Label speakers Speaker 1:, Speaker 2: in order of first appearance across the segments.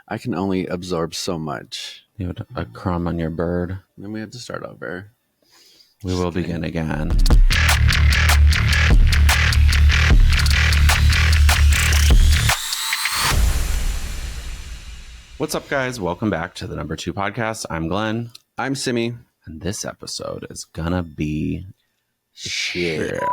Speaker 1: I can only absorb so much.
Speaker 2: You had a crumb on your bird.
Speaker 1: Then we have to start over.
Speaker 2: We will begin again. What's up, guys? Welcome back to the Number 2 podcast. I'm Glenn.
Speaker 1: I'm Simi.
Speaker 2: And this episode is gonna be
Speaker 1: shit.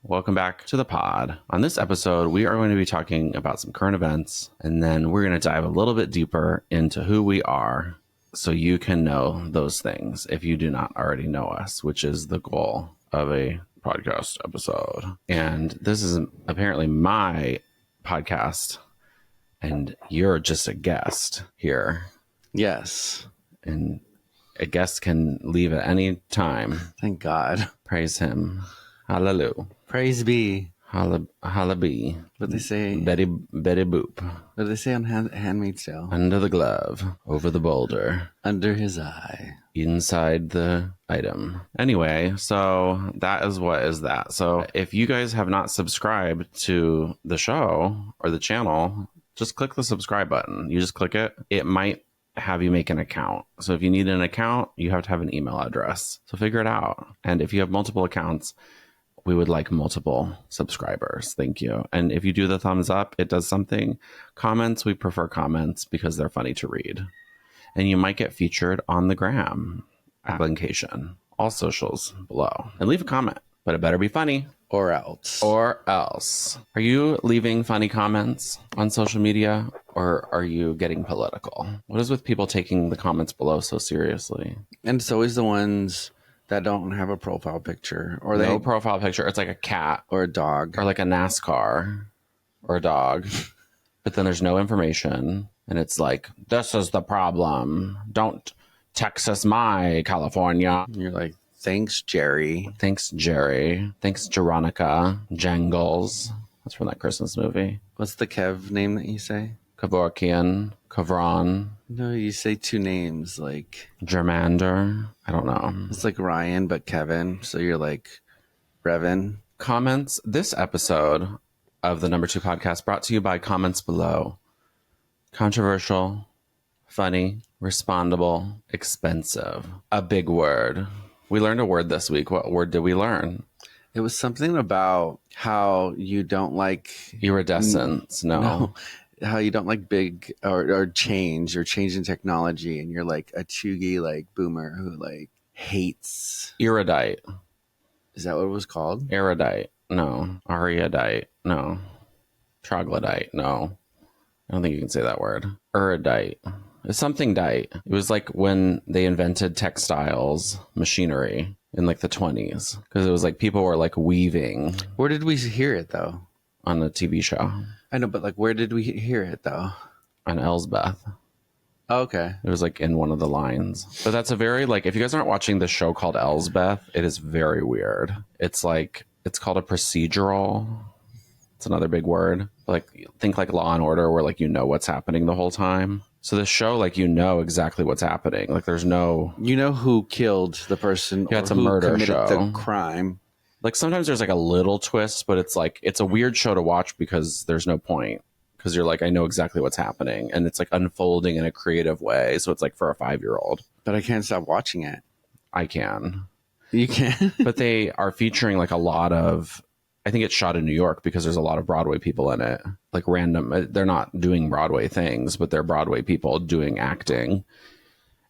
Speaker 2: Welcome back to the pod. On this episode, we are going to be talking about some current events, and then we're going to dive a little bit deeper into who we are so you can know those things if you do not already know us, which is the goal of a podcast episode. And this is apparently my podcast, and you're just a guest here.
Speaker 1: Yes.
Speaker 2: And a guest can leave at any time.
Speaker 1: Thank God.
Speaker 2: Praise him. Hallelujah.
Speaker 1: Praise be.
Speaker 2: Hallelujah.
Speaker 1: What they say.
Speaker 2: Betty boop.
Speaker 1: What do they say on Handmaid's Tale?
Speaker 2: Under the glove. Over the boulder.
Speaker 1: Under his eye.
Speaker 2: Inside the item. Anyway, so that is what is that. So if you guys have not subscribed to the show or the channel, just click the subscribe button. You just click it. It might have you make an account. So if you need an account, you have to have an email address. So figure it out. And if you have multiple accounts, we would like multiple subscribers. Thank you. And if you do the thumbs up, it does something. Comments, we prefer comments because they're funny to read. And you might get featured on the gram at Glenncation. All socials below. And leave a comment, but it better be funny.
Speaker 1: Or else.
Speaker 2: Or else. Are you leaving funny comments on social media, or are you getting political? What is with people taking the comments below so seriously?
Speaker 1: And it's always the ones that don't have a profile picture. Or
Speaker 2: no profile picture. It's like a cat.
Speaker 1: Or a dog.
Speaker 2: Or like a NASCAR. Or a dog. But then there's no information. And it's like, this is the problem. Don't Texas my California.
Speaker 1: And you're like, thanks, Jerry.
Speaker 2: Thanks, Jerry. Thanks, Jeronica. Jangles. That's from that Christmas movie.
Speaker 1: What's the Kev name that you say?
Speaker 2: Kevorkian. Kevron.
Speaker 1: No, you say two names like
Speaker 2: Germander. I don't know.
Speaker 1: It's like Ryan, but Kevin. So you're like Revan.
Speaker 2: Comments. This episode of the Number 2 podcast brought to you by comments below. Controversial, funny, respondable, expensive. A big word. We learned a word this week. What word did we learn?
Speaker 1: It was something about how you don't like
Speaker 2: iridescence. No.
Speaker 1: How you don't like big or change in technology, and you're like a chuggy like boomer who like hates
Speaker 2: erudite.
Speaker 1: Is that what it was called?
Speaker 2: Erudite. No. Erudite. No. Troglodyte. No. I don't think you can say that word. Erudite. It's something dite. It was like when they invented textiles machinery in like the 20s, because it was like people were like weaving.
Speaker 1: Where did we hear it though?
Speaker 2: On a TV show.
Speaker 1: I know, but like where did we hear it though?
Speaker 2: On Elsbeth.
Speaker 1: Oh, okay.
Speaker 2: It was like in one of the lines. But that's a very like, if you guys aren't watching this show called Elsbeth, it is very weird. It's like, it's called a procedural. It's another big word. Like think like Law and Order, where like you know what's happening the whole time. So the show, like, you know exactly what's happening. Like, there's no...
Speaker 1: You know who killed the person
Speaker 2: yeah, it's a murder show.
Speaker 1: The crime.
Speaker 2: Like, sometimes there's, like, a little twist, but it's, like, it's a weird show to watch because there's no point. Because you're like, I know exactly what's happening. And it's, like, unfolding in a creative way. So it's, like, for a 5-year-old.
Speaker 1: But I can't stop watching it.
Speaker 2: I can.
Speaker 1: You can?
Speaker 2: But they are featuring, like, a lot of... I think it's shot in New York because there's a lot of Broadway people in it. Like random, they're not doing Broadway things, but they're Broadway people doing acting.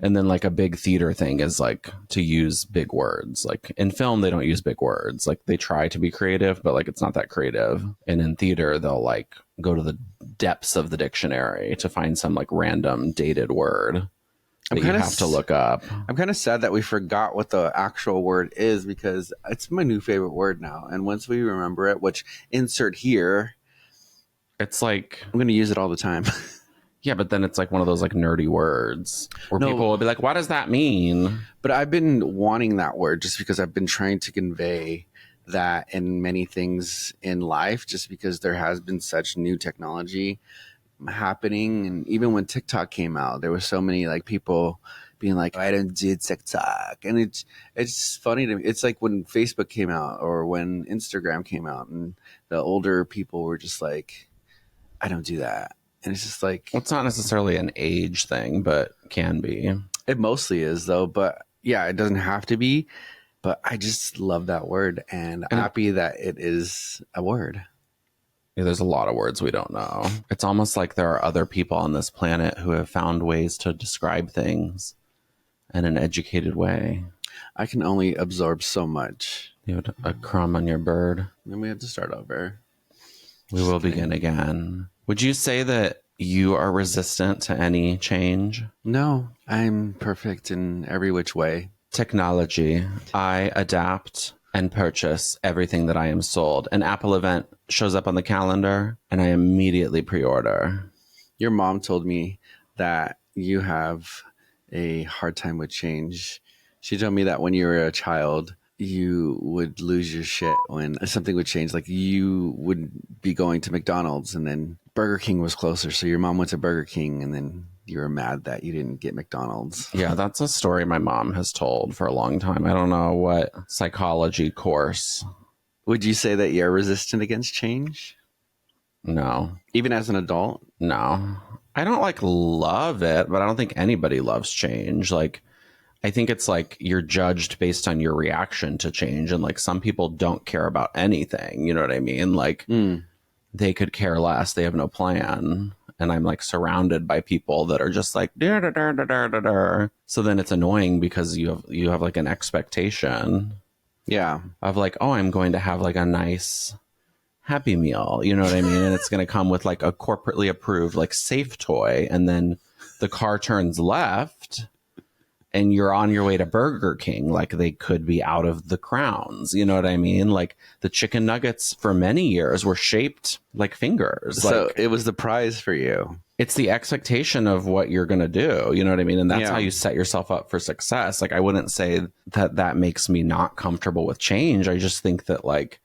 Speaker 2: And then like a big theater thing is like to use big words. Like in film, they don't use big words. Like they try to be creative, but like it's not that creative. And in theater, they'll like go to the depths of the dictionary to find some like random dated word that you have to look up.
Speaker 1: I'm kind of sad that we forgot what the actual word is because it's my new favorite word now. And once we remember it, which insert here,
Speaker 2: it's like
Speaker 1: I'm going to use it all the time.
Speaker 2: Yeah, but then it's like one of those like nerdy words where people will be like, what does that mean?
Speaker 1: But I've been wanting that word just because I've been trying to convey that in many things in life, just because there has been such new technology happening. And even when TikTok came out, there were so many like people being like, I don't do TikTok. And it's funny to me. It's like when Facebook came out or when Instagram came out and the older people were just like, I don't do that. And it's just like,
Speaker 2: Well, it's not necessarily an age thing, but can be.
Speaker 1: it mostly is though. But yeah, it doesn't have to be. But I just love that word, and I'm happy that it is a word.
Speaker 2: Yeah, there's a lot of words we don't know. It's almost like there are other people on this planet who have found ways to describe things in an educated way.
Speaker 1: I can only absorb so much.
Speaker 2: You have a crumb on your bird.
Speaker 1: Then we have to start over.
Speaker 2: We will begin again. Would you say that you are resistant to any change?
Speaker 1: No, I'm perfect in every which way.
Speaker 2: Technology. I adapt and purchase everything that I am sold. An Apple event shows up on the calendar and I immediately pre-order.
Speaker 1: Your mom told me that you have a hard time with change. She told me that when you were a child, you would lose your shit when something would change. Like you would be going to McDonald's and then Burger King was closer. So your mom went to Burger King and then you were mad that you didn't get McDonald's.
Speaker 2: Yeah, that's a story my mom has told for a long time. I don't know what psychology course.
Speaker 1: Would you say that you're resistant against change?
Speaker 2: No.
Speaker 1: Even as an adult?
Speaker 2: No. I don't like love it, but I don't think anybody loves change. Like, I think it's like you're judged based on your reaction to change. And like some people don't care about anything. You know what I mean? Like they could care less. They have no plan. And I'm like surrounded by people that are just like, da, da, da, da, da, da, da. So then it's annoying because you have like an expectation.
Speaker 1: Yeah.
Speaker 2: Of like, oh, I'm going to have like a nice Happy Meal. You know what I mean? And it's going to come with like a corporately approved like safe toy. And then the car turns left and you're on your way to Burger King. Like they could be out of the crowns. You know what I mean? Like the chicken nuggets for many years were shaped like fingers.
Speaker 1: So
Speaker 2: like,
Speaker 1: it was the prize for you.
Speaker 2: It's the expectation of what you're going to do. You know what I mean? And that's how you set yourself up for success. Like I wouldn't say that that makes me not comfortable with change. I just think that like,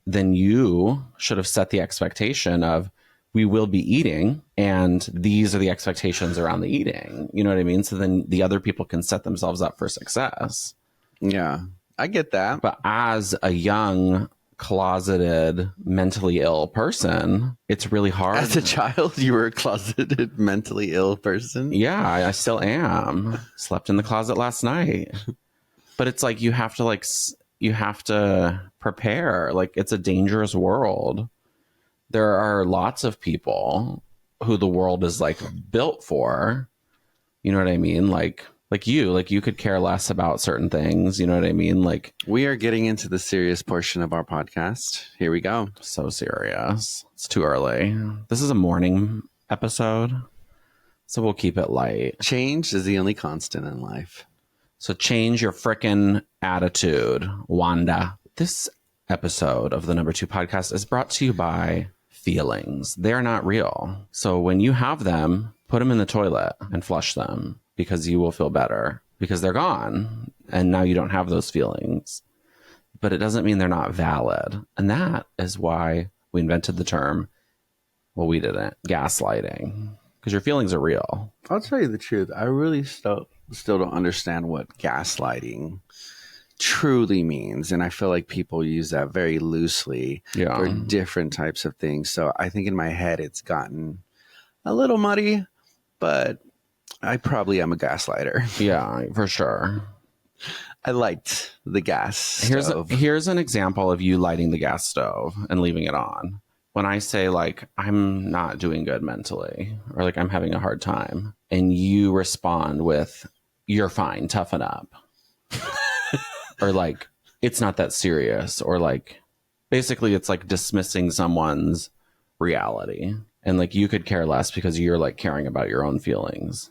Speaker 2: then you should have set the expectation of we will be eating and these are the expectations around the eating. You know what I mean? So then the other people can set themselves up for success.
Speaker 1: Yeah, I get that.
Speaker 2: But as a young, closeted, mentally ill person, it's really hard.
Speaker 1: As a child, you were a closeted, mentally ill person?
Speaker 2: Yeah, I still am. Slept in the closet last night. But it's like you have to prepare. Like it's a dangerous world. There are lots of people who the world is like built for. You know what I mean? Like you could care less about certain things. You know what I mean? Like
Speaker 1: we are getting into the serious portion of our podcast. Here we go.
Speaker 2: So serious. It's too early. This is a morning episode, so we'll keep it light.
Speaker 1: Change is the only constant in life.
Speaker 2: So change your frickin' attitude, Wanda. This episode of the Number 2 podcast is brought to you by feelings. They're not real. So when you have them, put them in the toilet and flush them because you will feel better because they're gone. And now you don't have those feelings. But it doesn't mean they're not valid. And that is why we invented the term, well, we didn't, gaslighting. Because your feelings are real.
Speaker 1: I'll tell you the truth. I really still don't understand what gaslighting truly means. And I feel like people use that very loosely for different types of things. So I think in my head, it's gotten a little muddy, but I probably am a gaslighter.
Speaker 2: Yeah, for sure.
Speaker 1: I liked the gas stove.
Speaker 2: Here's an example of you lighting the gas stove and leaving it on. When I say like, I'm not doing good mentally or like I'm having a hard time and you respond with, you're fine, toughen up. Or like, it's not that serious. Or like, basically it's like dismissing someone's reality. And like, you could care less because you're like caring about your own feelings.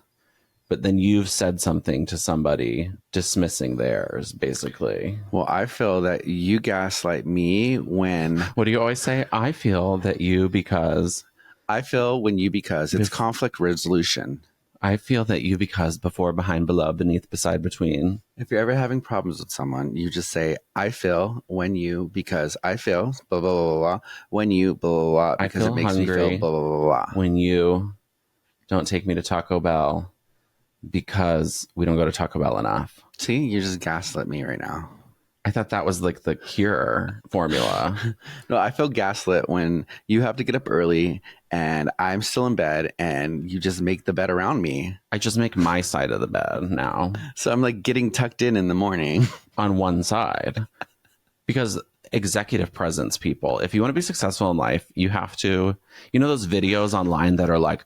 Speaker 2: But then you've said something to somebody dismissing theirs, basically.
Speaker 1: Well, I feel that you gaslight me when...
Speaker 2: What do you always say? I feel that you because...
Speaker 1: I feel when you because it's conflict resolution.
Speaker 2: I feel that you because before, behind, below, beneath, beside, between.
Speaker 1: If you're ever having problems with someone, you just say, I feel when you because I feel blah, blah, blah, blah, when you blah, blah, blah, because it makes me feel blah, blah, blah, blah.
Speaker 2: When you don't take me to Taco Bell because we don't go to Taco Bell enough.
Speaker 1: See, you just gaslit me right now.
Speaker 2: I thought that was like the cure formula.
Speaker 1: No, I feel gaslit when you have to get up early and I'm still in bed and you just make the bed around me.
Speaker 2: I just make my side of the bed now.
Speaker 1: So I'm like getting tucked in the morning.
Speaker 2: On one side. Because executive presence people, if you want to be successful in life, you have to, you know, those videos online that are like,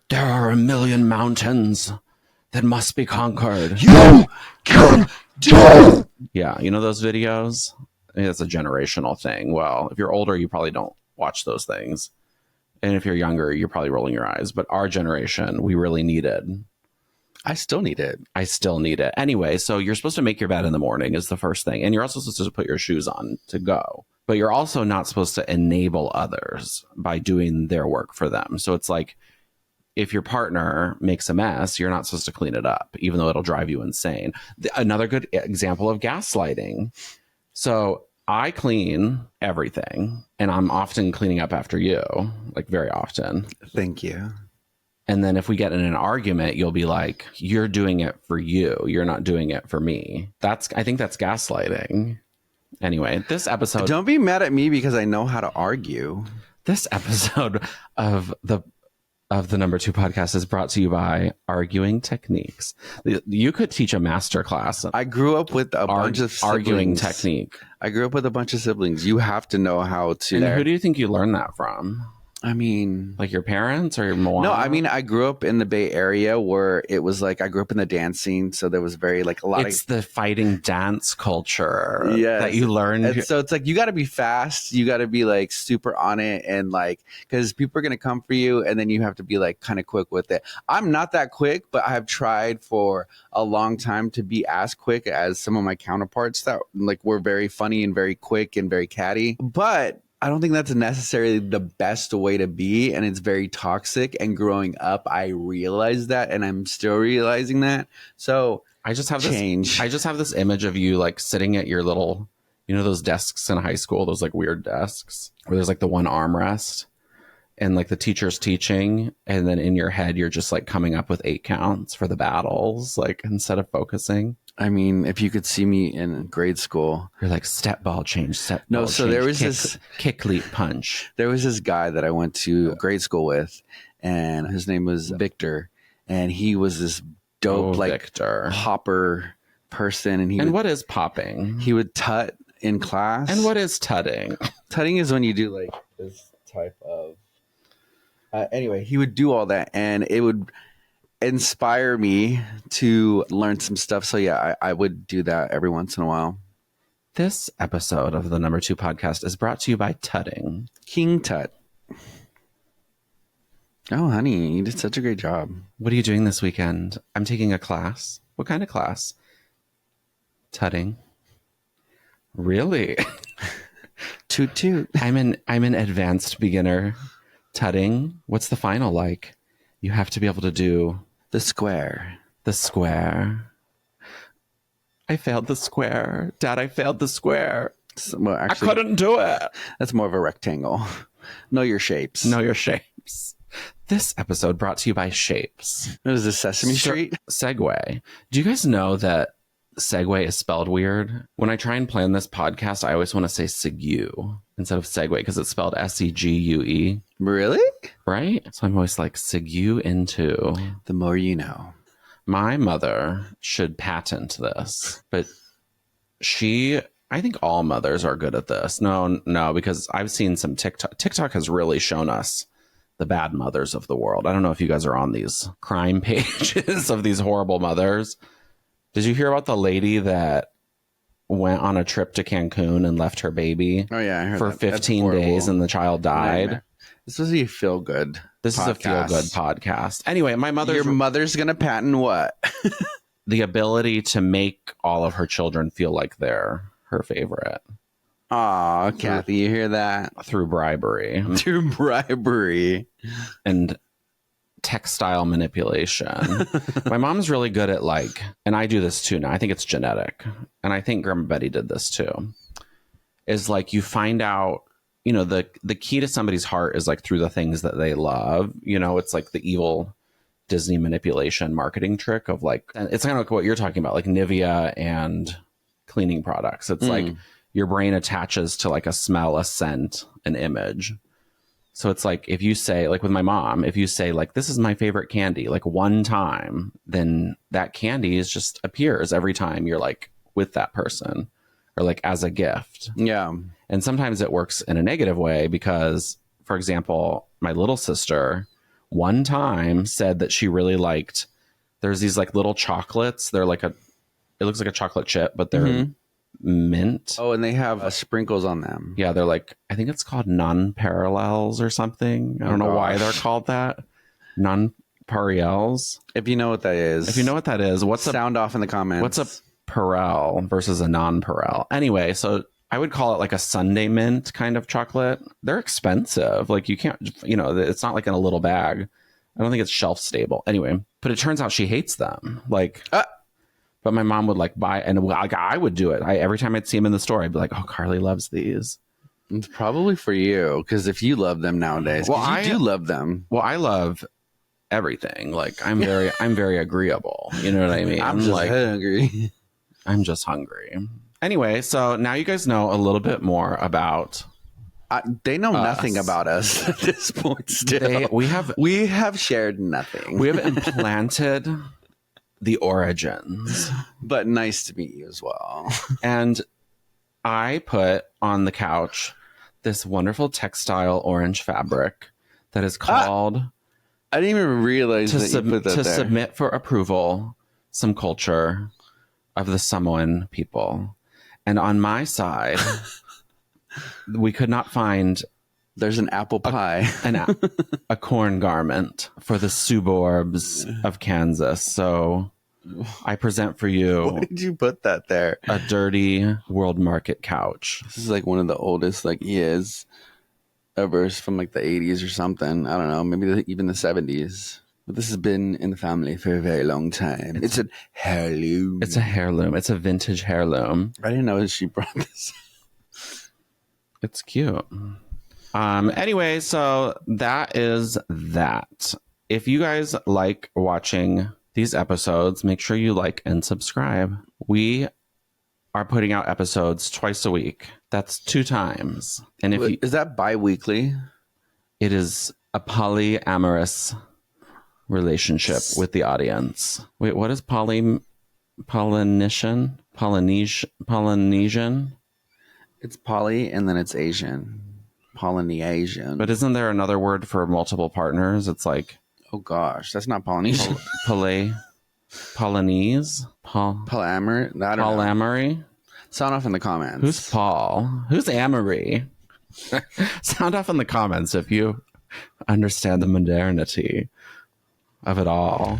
Speaker 2: there are a million mountains that must be conquered.
Speaker 1: You can do it.
Speaker 2: Yeah, you know those videos? I mean, it's a generational thing. Well, if you're older, you probably don't watch those things. And if you're younger, you're probably rolling your eyes. But our generation, we really needed.
Speaker 1: I still need it.
Speaker 2: I still need it. Anyway, so you're supposed to make your bed in the morning is the first thing. And you're also supposed to put your shoes on to go. But you're also not supposed to enable others by doing their work for them. So it's like, if your partner makes a mess, you're not supposed to clean it up, even though it'll drive you insane. Another good example of gaslighting. So I clean everything, and I'm often cleaning up after you, like very often.
Speaker 1: Thank you.
Speaker 2: And then if we get in an argument, you'll be like, you're doing it for you. You're not doing it for me. I think that's gaslighting. Anyway, this episode.
Speaker 1: Don't be mad at me because I know how to argue.
Speaker 2: This episode of the Number 2 podcast is brought to you by Arguing Techniques. You could teach a master class.
Speaker 1: I grew up with a bunch of siblings.
Speaker 2: Arguing technique.
Speaker 1: I grew up with a bunch of siblings. You have to know how to.
Speaker 2: And who do you think you learned that from?
Speaker 1: I mean,
Speaker 2: like your parents or your mom?
Speaker 1: No, I mean, I grew up in the Bay Area where it was like, I grew up in the dance scene. So there was very like a lot
Speaker 2: It's the fighting dance culture that you learned.
Speaker 1: And so it's like, you got to be fast. You got to be like super on it. And like, because people are going to come for you. And then you have to be like kind of quick with it. I'm not that quick, but I have tried for a long time to be as quick as some of my counterparts that like were very funny and very quick and very catty. But I don't think that's necessarily the best way to be, and it's very toxic. And growing up, I realized that, and I'm still realizing that. So
Speaker 2: I just have this image of you like sitting at your little, you know, those desks in high school, those like weird desks where there's like the one armrest, and like the teacher's teaching, and then in your head you're just like coming up with 8 counts for the battles, like instead of focusing.
Speaker 1: I mean, if you could see me in grade school,
Speaker 2: you're like step ball change, step
Speaker 1: no.
Speaker 2: Ball
Speaker 1: So
Speaker 2: change,
Speaker 1: there was this
Speaker 2: kick leap punch.
Speaker 1: There was this guy that I went to grade school with, and his name was Victor, and he was this dope popper person. And
Speaker 2: what is popping?
Speaker 1: He would tut in class.
Speaker 2: And what is tutting?
Speaker 1: Tutting is when you do like this type of. Anyway, he would do all that, and it would inspire me to learn some stuff. So yeah, I would do that every once in a while.
Speaker 2: This episode of the Number 2 podcast is brought to you by Tutting.
Speaker 1: King Tut. Oh, honey, you did such a great job.
Speaker 2: What are you doing this weekend? I'm taking a class. What kind of class? Tutting. Really?
Speaker 1: Toot toot.
Speaker 2: I'm an advanced beginner tutting. What's the final like? You have to be able to do
Speaker 1: the square.
Speaker 2: The square. I failed the square. Dad, I failed the square.
Speaker 1: Well, actually,
Speaker 2: I couldn't do it.
Speaker 1: That's more of a rectangle. Know your shapes.
Speaker 2: Know your shapes. This episode brought to you by Shapes.
Speaker 1: What is this, Sesame Street?
Speaker 2: Segway. Do you guys know that Segway is spelled weird? When I try and plan this podcast, I always want to say Segue instead of Segway because it's spelled Segue.
Speaker 1: Really?
Speaker 2: Right? So I'm always like, Segue into.
Speaker 1: The more you know.
Speaker 2: My mother should patent this, but I think all mothers are good at this. No, because I've seen some TikTok. TikTok has really shown us the bad mothers of the world. I don't know if you guys are on these crime pages of these horrible mothers. Did you hear about the lady that went on a trip to Cancun and left her baby
Speaker 1: I heard
Speaker 2: for 15 days and the child died?
Speaker 1: This was a feel-good
Speaker 2: This podcast. Is a feel-good podcast. Anyway,
Speaker 1: Your mother's going to patent what?
Speaker 2: The ability to make all of her children feel like they're her favorite.
Speaker 1: Aw, Kathy, you hear that?
Speaker 2: Through bribery.
Speaker 1: Through bribery.
Speaker 2: And textile manipulation. My mom's really good at and I do this too now. I think it's genetic. And I think Grandma Betty did this too. Is you find out, the key to somebody's heart is through the things that they love. It's the evil Disney manipulation marketing trick of and it's kind of like what you're talking about, Nivea and cleaning products. It's like your brain attaches to like a smell, a scent, an image. So it's like if you say, like with my mom, if you say like, this is my favorite candy, like one time, then that candy is just appears every time you're like with that person or like as a gift.
Speaker 1: Yeah.
Speaker 2: And sometimes it works in a negative way because, for example, my little sister one time said that she really liked, there's these like little chocolates. They're like it looks like a chocolate chip, but they're mint.
Speaker 1: Oh, and they have sprinkles on them.
Speaker 2: Yeah, they're like, I think it's called non-parallels or something. I don't know why they're called that. Non-parallels.
Speaker 1: If you know what that is.
Speaker 2: If you know what that is, what's
Speaker 1: sound off in the comments.
Speaker 2: What's a Perel versus a non-Perel? Anyway, so I would call it like a Sunday mint kind of chocolate. They're expensive. Like you can't, it's not like in a little bag. I don't think it's shelf stable. Anyway, but it turns out she hates them. Like, but my mom would like buy, and like I would do it. Every time I'd see them in the store, I'd be like, "Oh, Carly loves these."
Speaker 1: It's probably for you because if you love them nowadays, you do love them.
Speaker 2: Well, I love everything. Like I'm very agreeable. You know what I mean?
Speaker 1: I'm just like hungry.
Speaker 2: I'm just hungry. Anyway, so now you guys know a little bit more about.
Speaker 1: They know nothing about us at this point. Still, we have shared nothing.
Speaker 2: We have implanted the origins.
Speaker 1: But nice to meet you as well.
Speaker 2: And I put on the couch this wonderful textile orange fabric that is called.
Speaker 1: I didn't even realize that you put that there.
Speaker 2: Submit for approval some culture of the Samoan people. And on my side, we could not find.
Speaker 1: There's an apple pie.
Speaker 2: A corn garment for the suburbs of Kansas. So I present for you.
Speaker 1: Why did you put that there?
Speaker 2: A dirty World Market couch.
Speaker 1: This is like one of the oldest ever from like the 80s or something. I don't know. Maybe even the 70s. But this has been in the family for a very long time. It's a heirloom.
Speaker 2: It's a heirloom. It's a vintage heirloom.
Speaker 1: I didn't know she brought this.
Speaker 2: It's cute. Anyway, so that is that. If you guys like watching these episodes, make sure you like and subscribe. We are putting out episodes twice a week. That's 2 times. And
Speaker 1: is that bi-weekly?
Speaker 2: It is a polyamorous relationship with the audience. Wait, what is Polynesian?
Speaker 1: It's poly and then it's Asian. Polynesian.
Speaker 2: But isn't there another word for multiple partners? It's like,
Speaker 1: oh gosh, that's not Polynesian.
Speaker 2: Polynese?
Speaker 1: Polyamory?
Speaker 2: Polyamory?
Speaker 1: Sound off in the comments.
Speaker 2: Who's Paul? Who's Amory? Sound off in the comments if you understand the modernity of it all.